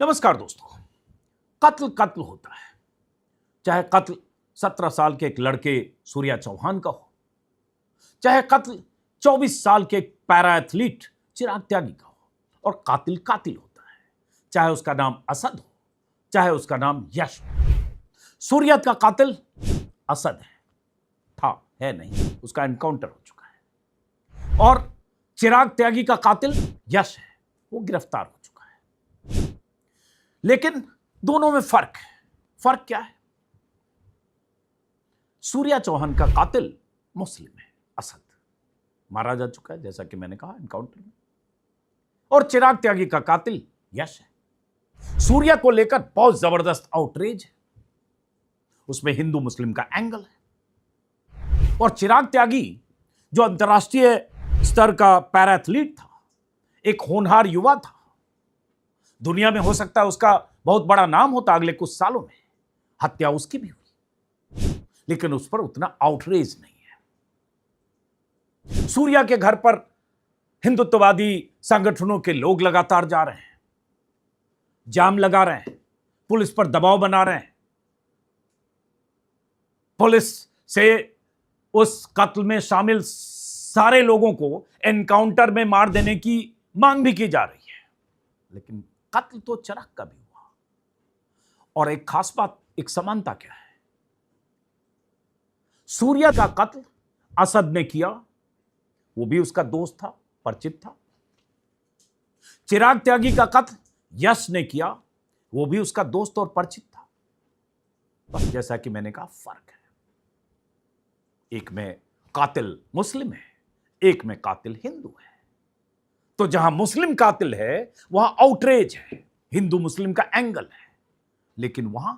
नमस्कार दोस्तों। कत्ल कत्ल होता है, चाहे कत्ल 17 साल के एक लड़के सूर्या चौहान का हो, चाहे कत्ल 24 साल के एक पैरा एथलीट चिराग त्यागी का हो। और कातिल कातिल होता है, चाहे उसका नाम असद हो, चाहे उसका नाम यश हो। सूर्या का कातिल असद है नहीं, उसका एनकाउंटर हो चुका है। और चिराग त्यागी का कातिल यश है, वो गिरफ्तार हो चुका है। लेकिन दोनों में फर्क है। फर्क क्या है? सूर्या चौहान का कातिल मुस्लिम है, असद मारा जा चुका है, जैसा कि मैंने कहा एनकाउंटर में। और चिराग त्यागी का कातिल यश है। सूर्या को लेकर बहुत जबरदस्त आउटरीच है, उसमें हिंदू मुस्लिम का एंगल है। और चिराग त्यागी जो अंतर्राष्ट्रीय स्तर का पैरा एथलीट था, एक होनहार युवा था, दुनिया में हो सकता है उसका बहुत बड़ा नाम होता अगले कुछ सालों में। हत्या उसकी भी हुई, लेकिन उस पर उतना आउटरीच नहीं है। सूर्या के घर पर हिंदुत्ववादी संगठनों के लोग लगातार जा रहे हैं, जाम लगा रहे हैं, पुलिस पर दबाव बना रहे हैं, पुलिस से उस कत्ल में शामिल सारे लोगों को एनकाउंटर में मार देने की मांग भी की जा रही है। लेकिन कत्ल तो चिराग का भी हुआ। और एक खास बात, एक समानता क्या है? सूर्या का कत्ल असद ने किया, वो भी उसका दोस्त था, परिचित था। चिराग त्यागी का कत्ल यश ने किया, वो भी उसका दोस्त और परिचित था। बस जैसा कि मैंने कहा, फर्क है। एक में कातिल मुस्लिम है, एक में कातिल हिंदू है। तो जहां मुस्लिम कातिल है वहां आउटरीच है, हिंदू मुस्लिम का एंगल है। लेकिन वहां,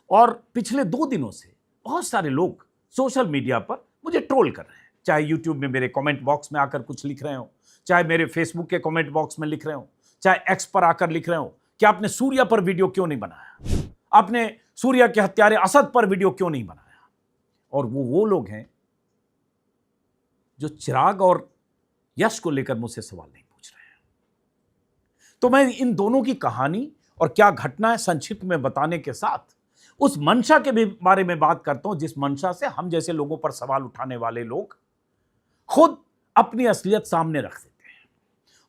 और पिछले 2 दिनों से बहुत सारे लोग सोशल मीडिया पर मुझे ट्रोल कर रहे हैं, चाहे यूट्यूब में मेरे कमेंट बॉक्स में आकर कुछ लिख रहे हो, चाहे मेरे फेसबुक के कमेंट बॉक्स में लिख रहे हो, चाहे एक्स पर आकर लिख रहे हो कि आपने सूर्या पर वीडियो क्यों नहीं बनाया, आपने सूर्या के हत्यारे असद पर वीडियो क्यों नहीं बनाया। और वो लोग हैं जो चिराग और यश को लेकर मुझसे सवाल नहीं पूछ रहे हैं। तो मैं इन दोनों की कहानी और क्या घटना है संक्षिप्त में बताने के साथ उस मंशा के भी बारे में बात करता हूं, जिस मंशा से हम जैसे लोगों पर सवाल उठाने वाले लोग खुद अपनी असलियत सामने रख देते हैं।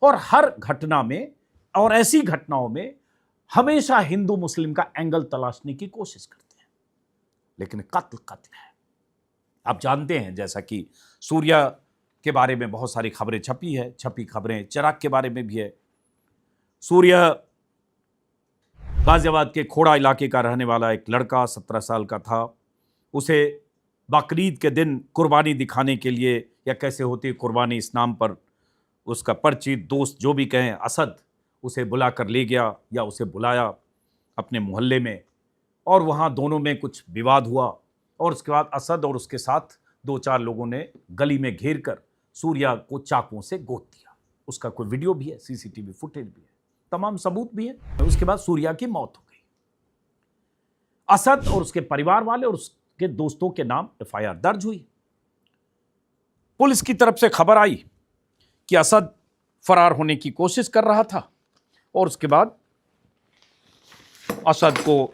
और हर घटना में और ऐसी घटनाओं में हमेशा हिंदू मुस्लिम का एंगल तलाशने की कोशिश करते हैं। लेकिन कत्ल कत्ल है। आप जानते हैं, जैसा कि सूर्या के बारे में बहुत सारी खबरें छपी खबरें चिराग के बारे में भी है। सूर्या गाजियाबाद के खोड़ा इलाके का रहने वाला एक लड़का, 17 साल का था। उसे बकरीद के दिन कुर्बानी दिखाने के लिए, या कैसे होती है कुर्बानी इस नाम पर, उसका परिचित दोस्त जो भी कहें, असद उसे बुलाकर ले गया या उसे बुलाया अपने मोहल्ले में। और वहाँ दोनों में कुछ विवाद हुआ। और उसके बाद असद और उसके साथ 2-4 लोगों ने गली में घेर कर सूर्या को चाकुओं से गोद दिया। उसका कोई वीडियो भी है, सीसीटीवी फुटेज भी है, तमाम सबूत भी है। उसके बाद सूर्या की मौत हो गई। असद और उसके परिवार वाले और उसके दोस्तों के नाम एफआईआर दर्ज हुई। पुलिस की तरफ से खबर आई कि असद फरार होने की कोशिश कर रहा था। और उसके बाद असद को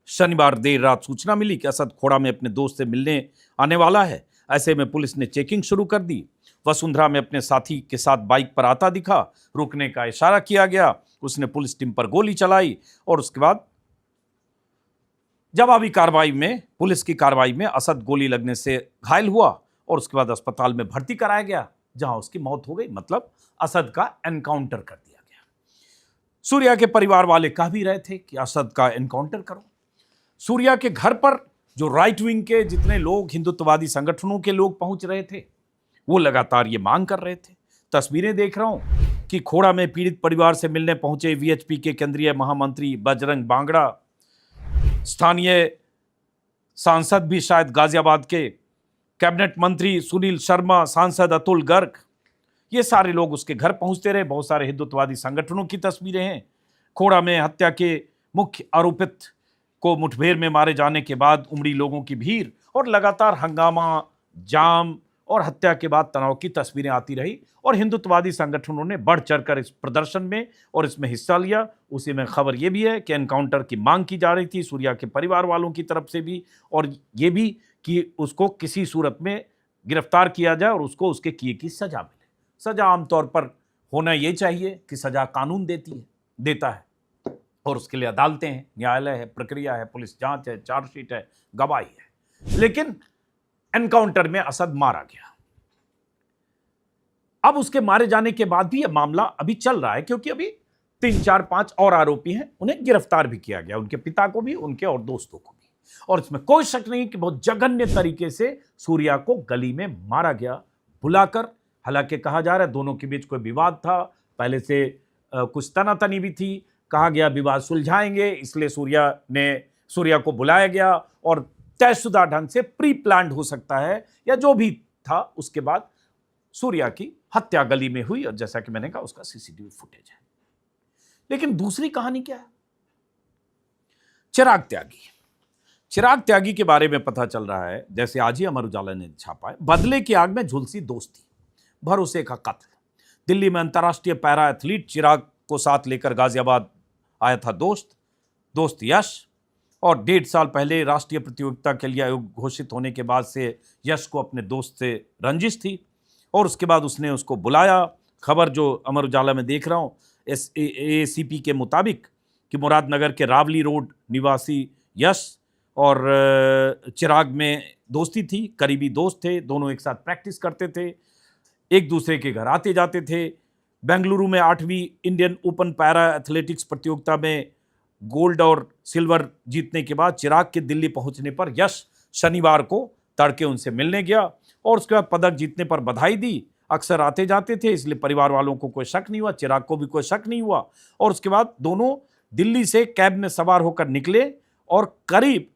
शनिवार देर रात सूचना मिली कि असद खोड़ा में अपने दोस्त से मिलने आने वाला है। ऐसे में पुलिस ने चेकिंग शुरू कर दी। वसुंधरा में अपने साथी के साथ बाइक पर आता दिखा, रुकने का इशारा किया गया, उसने पुलिस टीम पर गोली चलाई। और उसके बाद जवाबी कार्रवाई में, पुलिस की कार्रवाई में असद गोली लगने से घायल हुआ और उसके बाद अस्पताल में भर्ती कराया गया, जहां उसकी मौत हो गई। मतलब असद का एनकाउंटर कर दिया गया। सूर्या के परिवार वाले कह भी रहे थे कि असद का एनकाउंटर करो। सूर्या के घर पर जो राइट विंग के जितने लोग, हिंदुत्ववादी संगठनों के लोग पहुंच रहे थे, वो लगातार ये मांग कर रहे थे। तस्वीरें देख रहा हूं कि खोड़ा में पीड़ित परिवार से मिलने पहुंचे वीएचपी के केंद्रीय महामंत्री बजरंग बांगड़ा, स्थानीय सांसद भी शायद गाजियाबाद के, कैबिनेट मंत्री सुनील शर्मा, सांसद अतुल गर्ग, ये सारे लोग उसके घर पहुंचते रहे। बहुत सारे हिंदुत्ववादी संगठनों की तस्वीरें हैं। खोड़ा में हत्या के मुख्य आरोपित को मुठभेड़ में मारे जाने के बाद उमड़ी लोगों की भीड़ और लगातार हंगामा, जाम और हत्या के बाद तनाव की तस्वीरें आती रही और हिंदुत्ववादी संगठनों ने बढ़ चढ़कर इस प्रदर्शन में और इसमें हिस्सा लिया। उसी में खबर यह भी है कि एनकाउंटर की मांग की जा रही थी सूर्या के परिवार वालों की तरफ से भी, और ये भी कि उसको किसी सूरत में गिरफ्तार किया जाए और उसको उसके किए की सजा मिले। सजा आमतौर पर होना ये चाहिए कि सजा कानून देता है और उसके लिए अदालतें हैं, न्यायालय है, प्रक्रिया है, पुलिस जांच है, चार्जशीट है, गवाही है। लेकिन एनकाउंटर में असद मारा गया। अब उसके मारे जाने के बाद भी यह मामला अभी चल रहा है, क्योंकि अभी 3, 4, 5 और आरोपी हैं, उन्हें गिरफ्तार भी किया गया, उनके पिता को भी, उनके और दोस्तों को भी। और इसमें कोई शक नहीं कि बहुत जघन्य तरीके से सूर्या को गली में मारा गया बुलाकर। हालांकि कहा जा रहा है दोनों के बीच कोई विवाद था, पहले से कुछ तनातनी भी थी। कहा गया विवाद सुलझाएंगे, इसलिए सूर्या को बुलाया गया और तयशुदा ढंग से प्री प्लान्ड हो सकता है या जो भी था। उसके बाद सूर्या की हत्या गली में हुई और जैसा कि मैंने कहा उसका सीसीटीवी फुटेज है। लेकिन दूसरी कहानी क्या है? चिराग त्यागी के बारे में पता चल रहा है, जैसे आज ही अमर उजाला ने छापा है, बदले की आग में झुलसी दोस्ती, भरोसे का कत्ल। दिल्ली में अंतर्राष्ट्रीय पैरा एथलीट चिराग को साथ लेकर गाजियाबाद आया था दोस्त यश, और 1.5 साल पहले राष्ट्रीय प्रतियोगिता के लिए आयोग घोषित होने के बाद से यश को अपने दोस्त से रंजिश थी और उसके बाद उसने उसको बुलाया। खबर जो अमर उजाला में देख रहा हूँ, ACP के मुताबिक कि मुरादनगर के रावली रोड निवासी यश और चिराग में दोस्ती थी, करीबी दोस्त थे, दोनों एक साथ प्रैक्टिस करते थे, एक दूसरे के घर आते जाते थे। बेंगलुरु में 8वीं इंडियन ओपन पैरा एथलेटिक्स प्रतियोगिता में गोल्ड और सिल्वर जीतने के बाद चिराग के दिल्ली पहुंचने पर यश शनिवार को तड़के उनसे मिलने गया और उसके बाद पदक जीतने पर बधाई दी। अक्सर आते जाते थे, इसलिए परिवार वालों को कोई शक नहीं हुआ, चिराग को भी कोई शक नहीं हुआ। और उसके बाद दोनों दिल्ली से कैब में सवार होकर निकले और करीब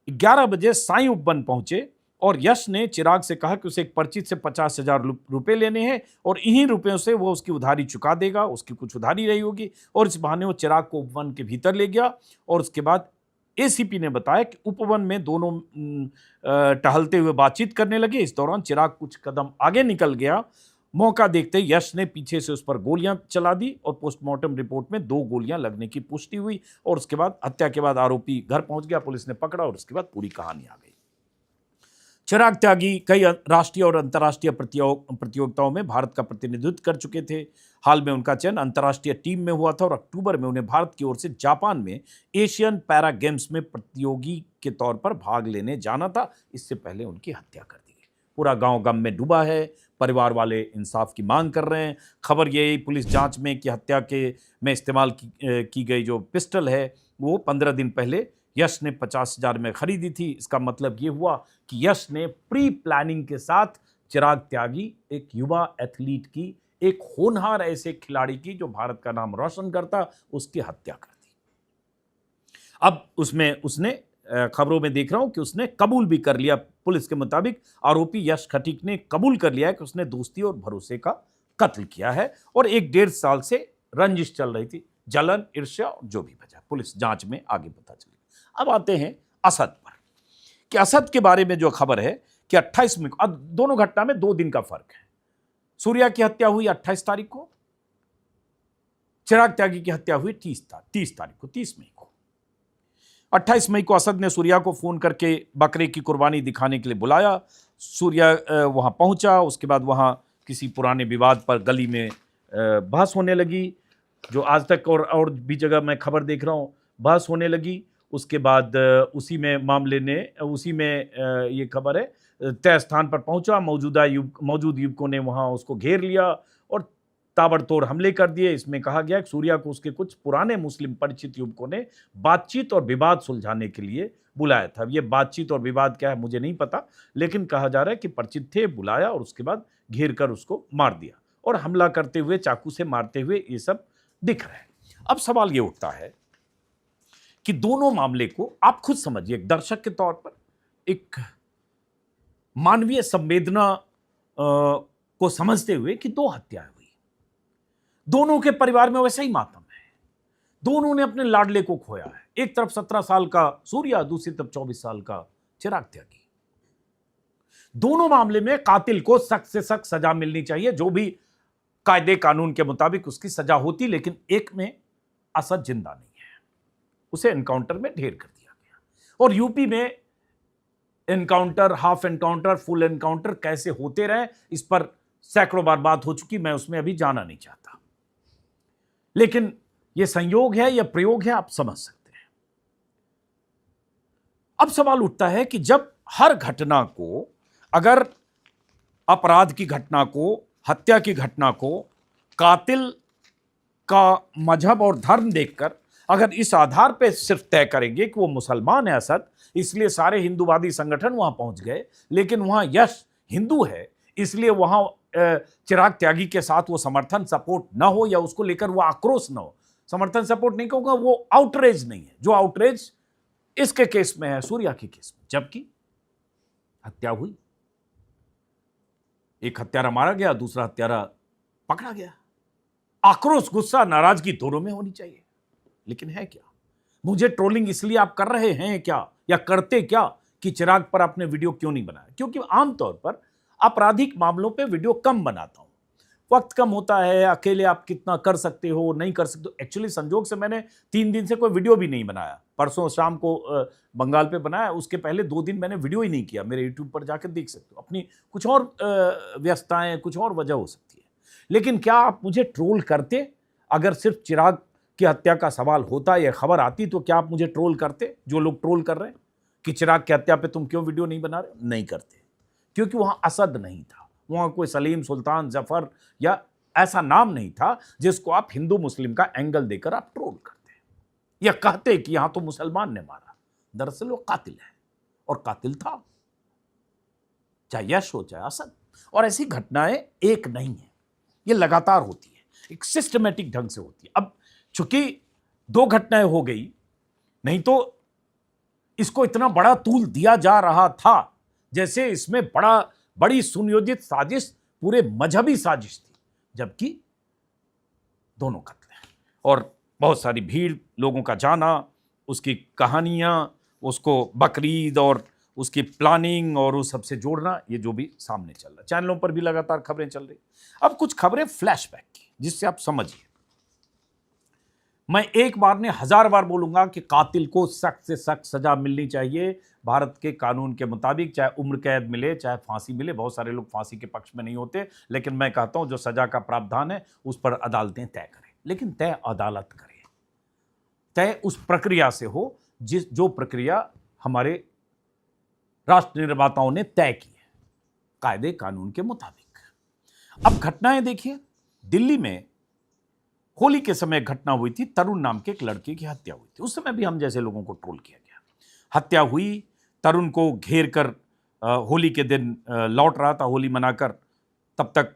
11 बजे साईं उपवन पहुंचे और यश ने चिराग से कहा कि उसे एक परिचित से 50,000 रुपए लेने हैं और इन्हीं रुपयों से वो उसकी उधारी चुका देगा, उसकी कुछ उधारी रही होगी। और इस बहाने वो चिराग को उपवन के भीतर ले गया और उसके बाद ACP ने बताया कि उपवन में दोनों टहलते हुए बातचीत करने लगे। इस दौरान चिराग कुछ कदम आगे निकल गया। मौका देखते यश ने पीछे से उस पर गोलियां चला दी और पोस्टमार्टम रिपोर्ट में 2 गोलियां लगने की पुष्टि हुई और उसके बाद हत्या के बाद आरोपी घर पहुंच गया, पुलिस ने पकड़ा और उसके बाद पूरी कहानी आ गई। चिराग त्यागी कई राष्ट्रीय और अंतर्राष्ट्रीय प्रतियोगिताओं में भारत का प्रतिनिधित्व कर चुके थे। हाल में उनका चयन अंतर्राष्ट्रीय टीम में हुआ था और अक्टूबर में उन्हें भारत की ओर से जापान में एशियन पैरा गेम्स में प्रतियोगी के तौर पर भाग लेने जाना था। इससे पहले उनकी हत्या कर दी गई। पूरा गांव गम में डूबा है, परिवार वाले इंसाफ की मांग कर रहे हैं। खबर यही पुलिस जांच में कि हत्या में इस्तेमाल की गई जो पिस्टल है वो 15 दिन पहले यश ने 50,000 में खरीदी थी। इसका मतलब ये हुआ कि यश ने प्री प्लानिंग के साथ चिराग त्यागी, एक युवा एथलीट की, एक होनहार ऐसे खिलाड़ी की जो भारत का नाम रोशन करता, उसकी हत्या कर दी। अब उसने खबरों में देख रहा हूं कि उसने कबूल भी कर लिया। पुलिस के मुताबिक आरोपी यश खटीक ने कबूल कर लिया है कि उसने दोस्ती और भरोसे का कत्ल किया है और 1.5 साल से रंजिश चल रही थी, जलन, ईर्ष्या और जो भी वजह, पुलिस जांच में आगे पता चली। अब आते हैं असद पर कि असद के बारे में जो खबर है कि 28 मई को, अब दोनों घटना में 2 दिन का फर्क है। सूर्या की हत्या हुई 28 तारीख को, चिराग त्यागी की हत्या हुई 30 मई को। 28 मई को असद ने सूर्या को फोन करके बकरे की कुर्बानी दिखाने के लिए बुलाया। सूर्या वहां पहुंचा, उसके बाद वहां किसी पुराने विवाद पर गली में बहस होने लगी, जो आज तक और भी जगह मैं खबर देख रहा हूं बहस होने लगी। उसके बाद उसी में ये खबर है तय स्थान पर पहुंचा, मौजूद युवकों ने वहां उसको घेर लिया और ताबड़तोड़ हमले कर दिए। इसमें कहा गया कि सूर्या को उसके कुछ पुराने मुस्लिम परिचित युवकों ने बातचीत और विवाद सुलझाने के लिए बुलाया था। ये बातचीत और विवाद क्या है मुझे नहीं पता, लेकिन कहा जा रहा है कि परिचित थे, बुलाया और उसके बाद घेर कर उसको मार दिया और हमला करते हुए, चाकू से मारते हुए, ये सब दिख रहा है। अब सवाल ये उठता है कि दोनों मामले को आप खुद समझिए, एक दर्शक के तौर पर, एक मानवीय संवेदना को समझते हुए कि 2 हत्याएं हुई, दोनों के परिवार में वैसा ही मातम है, दोनों ने अपने लाडले को खोया है। एक तरफ 17 साल का सूर्या, दूसरी तरफ 24 साल का चिराग त्यागी। दोनों मामले में कातिल को सख्त से सख्त सजा मिलनी चाहिए, जो भी कायदे कानून के मुताबिक उसकी सजा होती। लेकिन एक में असद जिंदा नहीं है, उसे एनकाउंटर में ढेर कर दिया गया। और यूपी में encounter, half encounter, full encounter कैसे होते रहे, इस पर सैकड़ों बार बात हो चुकी, मैं उसमें अभी जाना नहीं चाहता। लेकिन यह संयोग है, यह प्रयोग है, आप समझ सकते हैं। अब सवाल उठता है कि जब हर घटना को, अगर अपराध की घटना को, हत्या की घटना को कातिल का मजहब और धर्म देखकर अगर इस आधार पर सिर्फ तय करेंगे कि वो मुसलमान है असद, इसलिए सारे हिंदूवादी संगठन वहां पहुंच गए, लेकिन वहां यश हिंदू है, इसलिए वहां चिराग त्यागी के साथ वो समर्थन सपोर्ट ना हो या उसको लेकर वो आक्रोश ना हो। समर्थन सपोर्ट नहीं कहूंगा, वो आउटरेज नहीं है जो आउटरेज इसके केस में है, सूर्या के केस में। जबकि हत्या हुई, एक हत्यारा मारा गया, दूसरा हत्यारा पकड़ा गया। आक्रोश, गुस्सा, नाराजगी दोनों में होनी चाहिए, लेकिन है क्या? मुझे ट्रोलिंग इसलिए आप कर रहे हैं क्या, या करते क्या, कि चिराग पर आपने वीडियो क्यों नहीं बनाया? क्योंकि आमतौर पर आपराधिक मामलों पे वीडियो कम बनाता हूं, वक्त कम होता है, अकेले आप कितना कर सकते हो, नहीं कर सकते। एक्चुअली संजोग से मैंने 3 दिन से कोई वीडियो भी नहीं बनाया। परसों शाम को बंगाल पे बनाया, उसके पहले 2 दिन मैंने वीडियो ही नहीं किया। मेरे यूट्यूब पर जाकर देख सकते हो। अपनी कुछ और व्यस्तताएं, कुछ और वजह हो सकती है। लेकिन क्या आप मुझे ट्रोल करते? अगर सिर्फ चिराग की हत्या का सवाल होता या खबर आती तो क्या आप मुझे ट्रोल करते? जो लोग ट्रोल कर रहे हैं कि चिराग की हत्या पे तुम क्यों वीडियो नहीं बना रहे? नहीं करते, क्योंकि वहां असद नहीं था, वहां कोई सलीम, सुल्तान, जफर या ऐसा नाम नहीं था जिसको आप हिंदू मुस्लिम का एंगल देकर आप ट्रोल करते या कहते कि यहां तो मुसलमान ने मारा। दरअसल वो कातिल है, और कातिल था, चाहे यश हो चाहे असद। और ऐसी घटनाएं एक नहीं है, ये लगातार होती है, एक सिस्टमेटिक ढंग से होती है। अब चूंकि 2 घटनाएं हो गई, नहीं तो इसको इतना बड़ा तूल दिया जा रहा था जैसे इसमें बड़ी सुनियोजित साजिश, पूरे मजहबी साजिश थी, जबकि दोनों कत्ल हैं। और बहुत सारी भीड़, लोगों का जाना, उसकी कहानियां, उसको बकरीद और उसकी प्लानिंग और उस सबसे जोड़ना, ये जो भी सामने चल रहा है। चैनलों पर भी लगातार खबरें चल रही। अब कुछ खबरें फ्लैशबैक की, जिससे आप समझिए। मैं एक बार ने 1000 बार बोलूंगा कि कातिल को सख्त से सख्त सजा मिलनी चाहिए भारत के कानून के मुताबिक, चाहे उम्र कैद मिले चाहे फांसी मिले। बहुत सारे लोग फांसी के पक्ष में नहीं होते, लेकिन मैं कहता हूं जो सजा का प्रावधान है उस पर अदालतें तय करें, लेकिन तय अदालत करे, तय उस प्रक्रिया से हो जो प्रक्रिया हमारे राष्ट्र निर्माताओं ने तय की है, कायदे कानून के मुताबिक। अब घटनाएं देखिए। दिल्ली में होली के समय घटना हुई थी, तरुण नाम के एक लड़के की हत्या हुई थी। उस समय भी हम जैसे लोगों को ट्रोल किया गया। हत्या हुई, तरुण को घेर कर होली के दिन लौट रहा था होली मनाकर, तब तक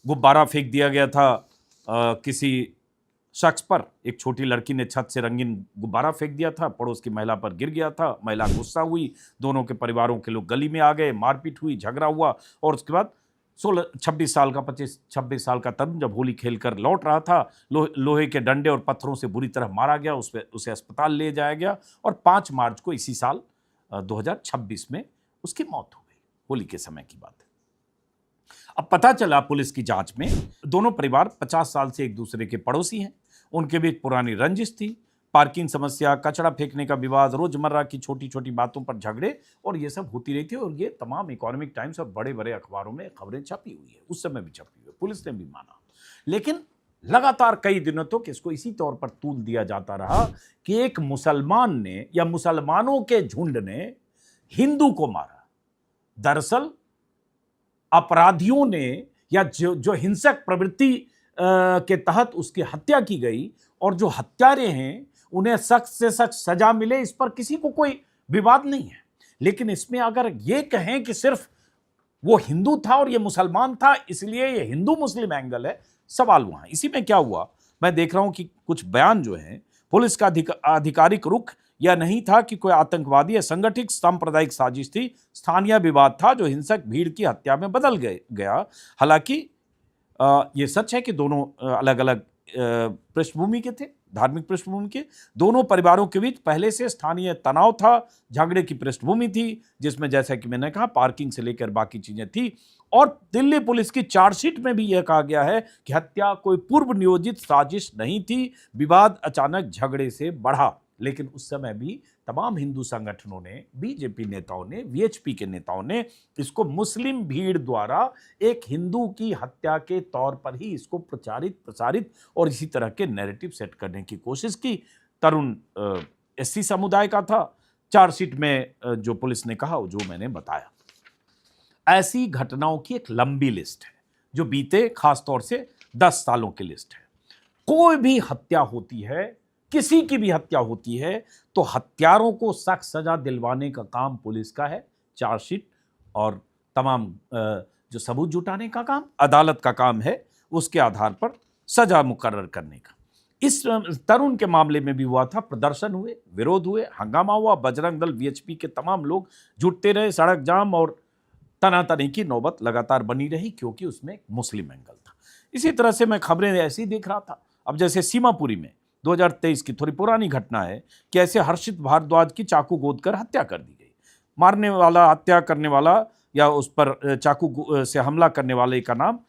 गुब्बारा फेंक दिया गया था किसी शख्स पर। एक छोटी लड़की ने छत से रंगीन गुब्बारा फेंक दिया था, पड़ोस की महिला पर गिर गया था। महिला गुस्सा हुई, दोनों के परिवारों के लोग गली में आ गए, मारपीट हुई, झगड़ा हुआ। और उसके बाद 26 साल का 26 साल का तरुण जब होली खेलकर लौट रहा था, लोहे के डंडे और पत्थरों से बुरी तरह मारा गया, उसे अस्पताल ले जाया गया और 5 मार्च को इसी साल 2026 में उसकी मौत हो गई। होली के समय की बात है। अब पता चला पुलिस की जांच में, दोनों परिवार 50 साल से एक दूसरे के पड़ोसी हैं। उनके बीच पुरानी रंजिश थी, पार्किंग समस्या, कचरा फेंकने का विवाद, रोजमर्रा की छोटी छोटी बातों पर झगड़े, और ये सब होती रही थी। और ये तमाम इकोनॉमिक टाइम्स और बड़े बड़े अखबारों में खबरें छपी हुई है, उस समय भी छपी हुई है, पुलिस ने भी माना। लेकिन लगातार कई दिनों तक इसको इसी तौर पर तूल दिया जाता रहा कि एक मुसलमान ने या मुसलमानों के झुंड ने हिंदू को मारा। दरअसल अपराधियों ने या जो हिंसक प्रवृत्ति के तहत उसकी हत्या की गई, और जो हत्यारे हैं उन्हें सख्त से सख्त सजा मिले, इस पर किसी को कोई विवाद नहीं है। लेकिन इसमें अगर ये कहें कि सिर्फ वो हिंदू था और ये मुसलमान था, इसलिए ये हिंदू मुस्लिम एंगल है, सवाल वहां। इसी में क्या हुआ, मैं देख रहा हूं कि कुछ बयान जो है, पुलिस का आधिकारिक रुख यह नहीं था कि कोई आतंकवादी या संगठित सांप्रदायिक साजिश थी, स्थानीय विवाद था जो हिंसक भीड़ की हत्या में बदल गया। हालांकि ये सच है कि दोनों अलग अलग पृष्ठभूमि के थे, धार्मिक पृष्ठभूमि के। दोनों परिवारों के बीच पहले से स्थानीय तनाव था, झगड़े की पृष्ठभूमि थी, जिसमें जैसा कि मैंने कहा पार्किंग से लेकर बाकी चीजें थी। और दिल्ली पुलिस की चार्जशीट में भी यह कहा गया है कि हत्या कोई पूर्व नियोजित साजिश नहीं थी, विवाद अचानक झगड़े से बढ़ा। लेकिन उस समय भी तमाम हिंदू संगठनों ने, बीजेपी नेताओं ने, वीएचपी के नेताओं ने इसको मुस्लिम भीड़ द्वारा एक हिंदू की हत्या के तौर पर ही इसको प्रसारित और इसी तरह के नैरेटिव सेट करने की कोशिश की। तरुण एससी समुदाय का था। चार्जशीट में जो पुलिस ने कहा, जो मैंने बताया। ऐसी घटनाओं की एक लंबी लिस्ट है जो बीते खासतौर से 10 सालों की लिस्ट है। कोई भी हत्या होती है, किसी की भी हत्या होती है, तो हत्यारों को सख्त सजा दिलवाने का काम पुलिस का है। चार्जशीट और तमाम जो सबूत जुटाने का काम अदालत का काम है, उसके आधार पर सजा मुकर्रर करने का। इस तरुण के मामले में भी हुआ था। प्रदर्शन हुए, विरोध हुए, हंगामा हुआ, बजरंग दल, वीएचपी के तमाम लोग जुटते रहे, सड़क जाम और तनातनी की नौबत लगातार बनी रही, क्योंकि उसमें एक मुस्लिम एंगल था। इसी तरह से मैं खबरें ऐसी देख रहा था। अब जैसे सीमापुरी में 2023 की थोड़ी पुरानी घटना है कि ऐसे हर्षित भारद्वाज की चाकू गोद कर हत्या कर दी गई। मारने वाला, हत्या करने वाला या उस पर चाकू से हमला करने वाले का नाम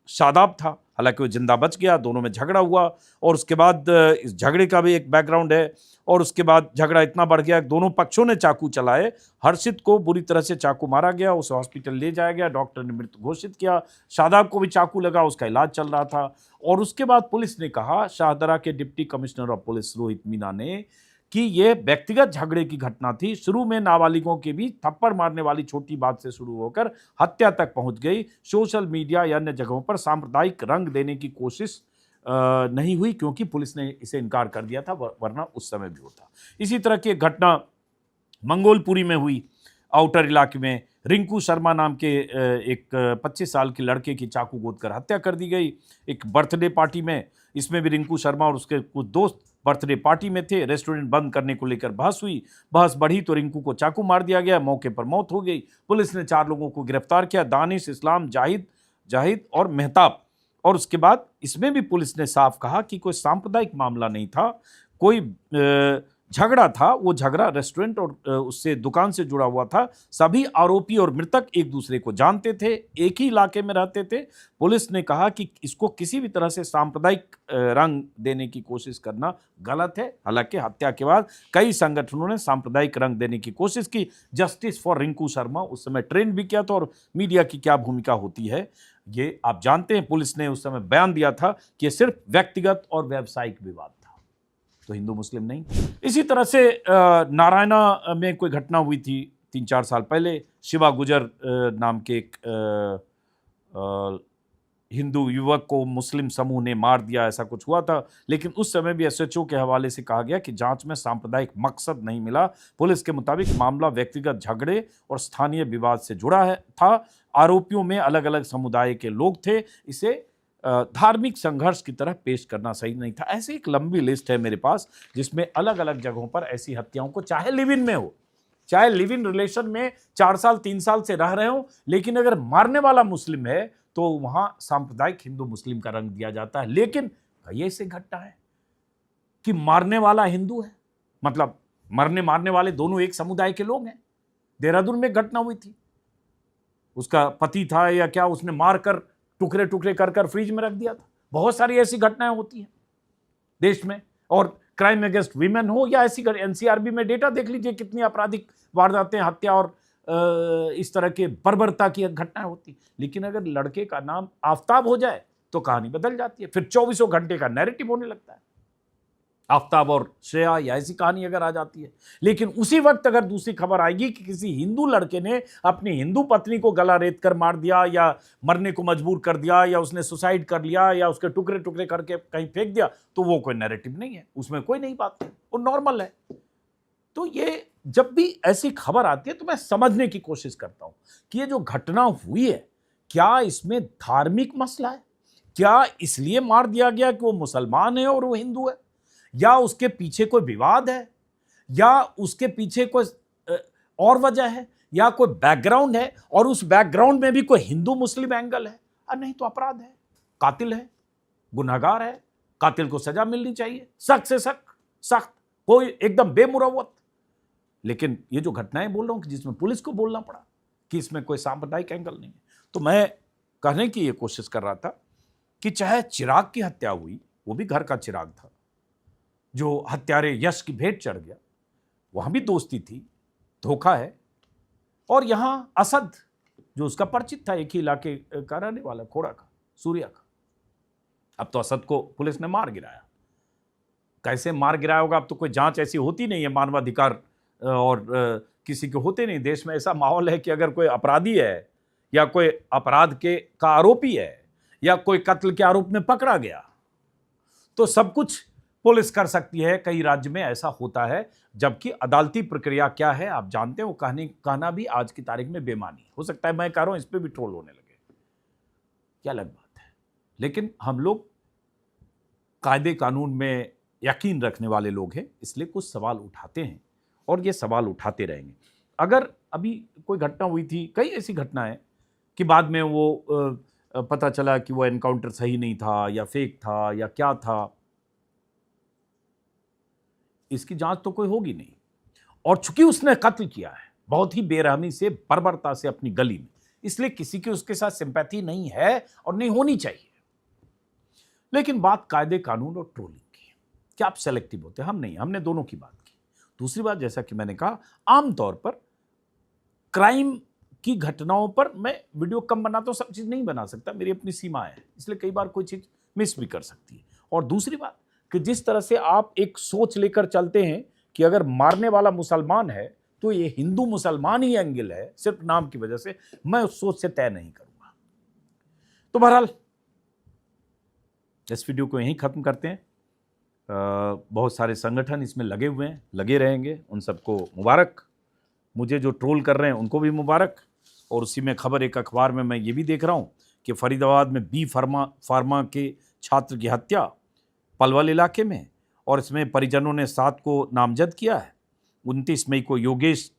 शादाब था। हालांकि वो जिंदा बच गया। दोनों में झगड़ा हुआ और उसके बाद इस झगड़े का भी एक बैकग्राउंड है। और उसके बाद झगड़ा इतना बढ़ गया, दोनों पक्षों ने चाकू चलाए। हर्षित को बुरी तरह से चाकू मारा गया, उसे हॉस्पिटल ले जाया गया, डॉक्टर ने मृत घोषित किया। शादाब को भी चाकू लगा, उसका इलाज चल रहा था। और उसके बाद पुलिस ने कहा, शाहदरा के deputy commissioner of police Rohit Meena ने, कि यह व्यक्तिगत झगड़े की घटना थी। शुरू में नाबालिगों के बीच थप्पड़ मारने वाली छोटी बात से शुरू होकर हत्या तक पहुंच गई। सोशल मीडिया या अन्य जगहों पर सांप्रदायिक रंग देने की कोशिश नहीं हुई, क्योंकि पुलिस ने इसे इनकार कर दिया था, वरना उस समय भी होता। इसी तरह की एक घटना मंगोलपुरी में हुई, आउटर इलाके में। रिंकू शर्मा नाम के एक 25 साल के लड़के की चाकू गोद कर हत्या कर दी गई, एक बर्थडे पार्टी में। इसमें भी रिंकू शर्मा और उसके कुछ दोस्त बर्थडे पार्टी में थे। रेस्टोरेंट बंद करने को लेकर बहस हुई, बहस बढ़ी तो रिंकू को चाकू मार दिया गया, मौके पर मौत हो गई। पुलिस ने 4 लोगों को गिरफ्तार किया, दानिश, इस्लाम, जाहिद और मेहताब। और उसके बाद इसमें भी पुलिस ने साफ कहा कि कोई सांप्रदायिक मामला नहीं था, कोई झगड़ा था। वो झगड़ा रेस्टोरेंट और उससे दुकान से जुड़ा हुआ था। सभी आरोपी और मृतक एक दूसरे को जानते थे, एक ही इलाके में रहते थे। पुलिस ने कहा कि इसको किसी भी तरह से सांप्रदायिक रंग देने की कोशिश करना गलत है। हालांकि हत्या के बाद कई संगठनों ने सांप्रदायिक रंग देने की कोशिश की। जस्टिस फॉर रिंकू शर्मा उस समय ट्रेंड भी किया था। और मीडिया की क्या भूमिका होती है ये आप जानते हैं। पुलिस ने उस समय बयान दिया था कि सिर्फ व्यक्तिगत और व्यावसायिक विवाद था, तो हिंदू मुस्लिम नहीं। इसी तरह से नारायणा में कोई घटना हुई थी 3-4 साल पहले। शिवा गुजर नाम के एक हिंदू युवक को मुस्लिम समूह ने मार दिया, ऐसा कुछ हुआ था। लेकिन उस समय भी एसएचओ के हवाले से कहा गया कि जांच में सांप्रदायिक मकसद नहीं मिला। पुलिस के मुताबिक मामला व्यक्तिगत झगड़े और स्थानीय विवाद से जुड़ा था। आरोपियों में अलग अलग समुदाय के लोग थे। इसे धार्मिक संघर्ष की तरह पेश करना सही नहीं था। ऐसी एक लंबी लिस्ट है मेरे पास, जिसमें अलग अलग जगहों पर ऐसी हत्याओं को, चाहे लिव इन में हो, चाहे लिव इन रिलेशन में 4 साल 3 साल से रह रहे हो, लेकिन अगर मारने वाला मुस्लिम है तो वहां सांप्रदायिक हिंदू मुस्लिम का रंग दिया जाता है। लेकिन ये से घटना है कि मारने वाला हिंदू है, मतलब मारने वाले दोनों एक समुदाय के लोग हैं। देहरादून में घटना हुई थी, उसका पति था या क्या, उसने मारकर टुकड़े टुकड़े कर फ्रिज में रख दिया था। बहुत सारी ऐसी घटनाएं होती हैं देश में। और क्राइम अगेंस्ट वीमेन हो या ऐसी, एनसीआरबी में डेटा देख लीजिए कितनी आपराधिक वारदातें, हत्या और इस तरह के बर्बरता की घटनाएं होती। लेकिन अगर लड़के का नाम आफताब हो जाए तो कहानी बदल जाती है। फिर 24 घंटे का नैरेटिव होने लगता है। आफताब और श्रेया या ऐसी कहानी अगर आ जाती है। लेकिन उसी वक्त अगर दूसरी खबर आएगी कि किसी हिंदू लड़के ने अपनी हिंदू पत्नी को गला रेत कर मार दिया या मरने को मजबूर कर दिया या उसने सुसाइड कर लिया या उसके टुकड़े टुकड़े करके कहीं फेंक दिया, तो वो कोई नैरेटिव नहीं है, उसमें कोई नई बात है, वो नॉर्मल है। तो ये जब भी ऐसी खबर आती है तो मैं समझने की कोशिश करता हूं कि ये जो घटना हुई है, क्या इसमें धार्मिक मसला है? क्या इसलिए मार दिया गया कि वो मुसलमान है और वो हिंदू है, या उसके पीछे कोई विवाद है, या उसके पीछे कोई और वजह है, या कोई बैकग्राउंड है और उस बैकग्राउंड में भी कोई हिंदू मुस्लिम एंगल है? नहीं तो अपराध है। कातिल है, गुनहगार है, कातिल को सजा मिलनी चाहिए, सख्त से सख्त, कोई एकदम बेमुरवत। लेकिन ये जो घटनाएं बोल रहा हूं कि जिसमें पुलिस को बोलना पड़ा कि इसमें कोई सांप्रदायिक एंगल नहीं है, तो मैं कहने की ये कोशिश कर रहा था कि चाहे चिराग की हत्या हुई, वो भी घर का चिराग था, जो हत्यारे यश की भेंट चढ़ गया, वहां भी दोस्ती थी, धोखा है। और यहां असद, जो उसका परिचित था, एक ही इलाके का रहने वाला, खोड़ा का, सूर्या का, अब तो असद को पुलिस ने मार गिराया। कैसे मार गिराया होगा, अब तो कोई जांच ऐसी होती नहीं है, मानवाधिकार और किसी के होते नहीं। देश में ऐसा माहौल है कि अगर कोई अपराधी है या कोई अपराध का आरोपी है या कोई कत्ल के आरोप में पकड़ा गया तो सब कुछ पुलिस कर सकती है। कई राज्य में ऐसा होता है, जबकि अदालती प्रक्रिया क्या है आप जानते हैं, वो कहना भी आज की तारीख में बेमानी हो सकता है। मैं कह रहा हूं इस पर भी ट्रोल होने लगे, क्या अलग बात है। लेकिन हम लोग कायदे कानून में यकीन रखने वाले लोग हैं, इसलिए कुछ सवाल उठाते हैं और ये सवाल उठाते रहेंगे। अगर अभी कोई घटना हुई थी, कई ऐसी घटनाएं कि बाद में वो पता चला कि वो एनकाउंटर सही नहीं था या फेक था या क्या था, इसकी जांच तो कोई होगी नहीं। और चूंकि उसने कत्ल किया है बहुत ही बेरहमी से, बर्बरता से अपनी गली में, इसलिए किसी की उसके साथ सिंपैथी नहीं है और नहीं होनी चाहिए। लेकिन बात कायदे कानून और ट्रोलिंग की, क्या आप सेलेक्टिव होते हैं? हम नहीं, हमने दोनों की बात की। दूसरी बात, जैसा कि मैंने कहा, आमतौर पर क्राइम की घटनाओं पर मैं वीडियो कम बनाता हूं, सब चीज नहीं बना सकता, मेरी अपनी सीमाएं हैं, इसलिए कई बार कोई चीज मिस भी कर सकती है। और दूसरी बात कि जिस तरह से आप एक सोच लेकर चलते हैं कि अगर मारने वाला मुसलमान है तो ये हिंदू मुसलमान ही एंगल है सिर्फ नाम की वजह से, मैं उस सोच से तय नहीं करूंगा। तो बहरहाल इस वीडियो को यहीं खत्म करते हैं। बहुत सारे संगठन इसमें लगे हुए हैं, लगे रहेंगे, उन सबको मुबारक। मुझे जो ट्रोल कर रहे हैं उनको भी मुबारक। और उसी में खबर, एक अखबार में मैं ये भी देख रहा हूं कि फरीदाबाद में बी फार्मा के छात्र की हत्या पलवल इलाके में, और इसमें परिजनों ने 7 को नामजद किया है। 29 मई को योगेश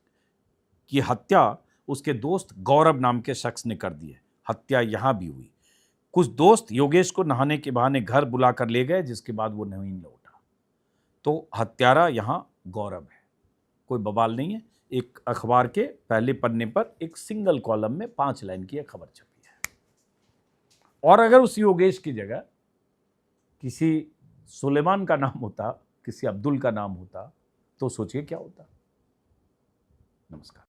की हत्या उसके दोस्त गौरव नाम के शख्स ने कर दी है। हत्या यहां भी हुई। कुछ दोस्त योगेश को नहाने के बहाने घर बुलाकर ले गए, जिसके बाद वो नहीं लौटा। तो हत्यारा यहां गौरव है, कोई बवाल नहीं है। एक अखबार के पहले पन्ने पर एक सिंगल कॉलम में 5 लाइन की खबर छपी है। और अगर उस योगेश की जगह किसी सुलेमान का नाम होता, किसी अब्दुल का नाम होता, तो सोचिए क्या होता। नमस्कार।